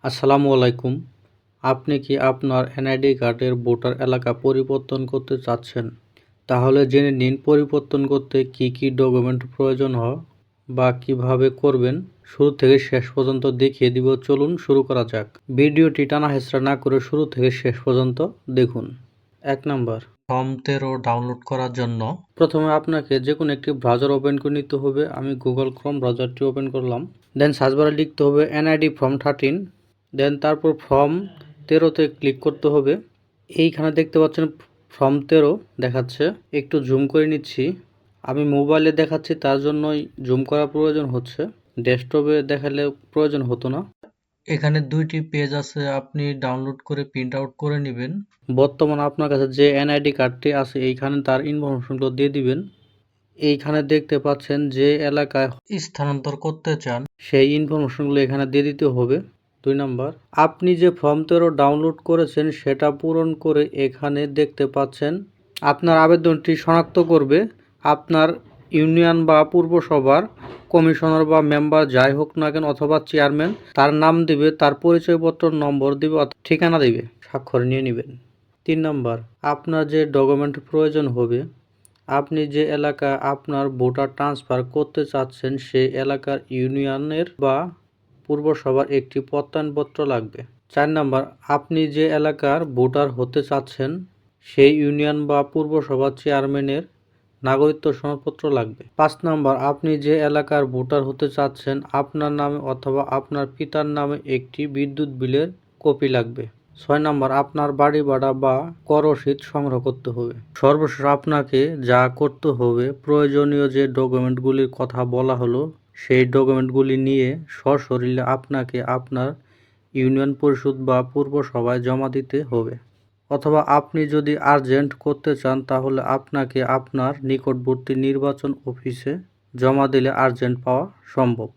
আসসালামু আলাইকুম। আপনি কি আপনার এনআইডি কার্ডের ভোটার এলাকা পরিবর্তন করতে চাচ্ছেন? তাহলে জেনে নিন পরিবর্তন করতে কি কি ডকুমেন্ট প্রয়োজন হয় বা কিভাবে করবেন। শুরু থেকে শেষ পর্যন্ত দেখিয়ে দিব। চলুন শুরু করা যাক। ভিডিওটি টানা হেঁচড়া না করে শুরু থেকে শেষ পর্যন্ত দেখুন। ১ নাম্বার, ফর্ম 13 ডাউনলোড করার জন্য প্রথমে আপনাকে যে কোনো একটি ব্রাউজার ওপেন করে নিতে হবে। আমি গুগল ক্রোম ব্রাউজারটি ওপেন করলাম। দেন সার্চ বারে লিখতে হবে এনআইডি ফর্ম 13। দেন তারপর ফর্ম 13তে ক্লিক করতে হবে। এইখানে দেখতে পাচ্ছেন ফর্ম 13 দেখাচ্ছে। একটু জুম করে নিচ্ছি। আমি মোবাইলে দেখাচ্ছি তার জন্যই জুম করার প্রয়োজন হচ্ছে। ডেস্কটপে দেখালে প্রয়োজন হতো না। এখানে 2টি পেজ আছে, আপনি ডাউনলোড করে প্রিন্ট আউট করে নেবেন। বর্তমানে আপনার কাছে যে এনআইডি কার্ডটি আছে এইখানে তার ইনফরমেশনগুলো দিয়ে দিবেন। এইখানে দেখতে পাচ্ছেন যে এলাকায় স্থানান্তর করতে চান সেই ইনফরমেশনগুলো এখানে দিয়ে দিতে হবে। 2 নাম্বার, আপনি যে ফর্ম 13 ডাউনলোড করেছেন সেটা পূরণ করে এখানে দেখতে পাচ্ছেন আপনার আবেদনটি শনাক্ত করবে আপনার ইউনিয়ন বা পৌরসভার কমিশনার বা মেম্বার যাই হোক না কেন অথবা চেয়ারম্যান, তার নাম দিবে, তার পরিচয়পত্র নম্বর দিবে, ঠিকানা দিবে, স্বাক্ষর নিয়ে নেবেন। 3 নাম্বার, আপনার যে ডকুমেন্ট প্রয়োজন হবে, আপনি যে এলাকা আপনার ভোটার ট্রান্সফার করতে চাচ্ছেন সেই এলাকার ইউনিয়নের বা পৌরসভার একটি প্রত্যয়নপত্র লাগবে। 4 নাম্বার, আপনি যে এলাকার ভোটার হতে চাচ্ছেন সেই ইউনিয়ন বা পৌরসভার চেয়ারম্যানের নাগরিকত্ব সনদপত্র লাগবে। 5 নাম্বার, আপনি যে এলাকার ভোটার হতে চাচ্ছেন আপনার নামে অথবা আপনার পিতার নামে একটি বিদ্যুৎ বিলের কপি লাগবে। 6 নাম্বার, আপনার বাড়ি ভাড়া বা কর রসিদ সংগ্রহ করতে হবে। সর্বশেষ আপনাকে যা করতে হবে, প্রয়োজনীয় যে ডকুমেন্টগুলির কথা বলা হলো সেই ডকুমেন্টগুলি নিয়ে সশরীরে আপনাকে আপনার ইউনিয়ন পরিষদ বা পৌরসভায় জমা দিতে হবে। অথবা আপনি যদি আর্জেন্ট করতে চান তাহলে আপনাকে আপনার নিকটবর্তী নির্বাচন অফিসে জমা দিলে আর্জেন্ট পাওয়া সম্ভব।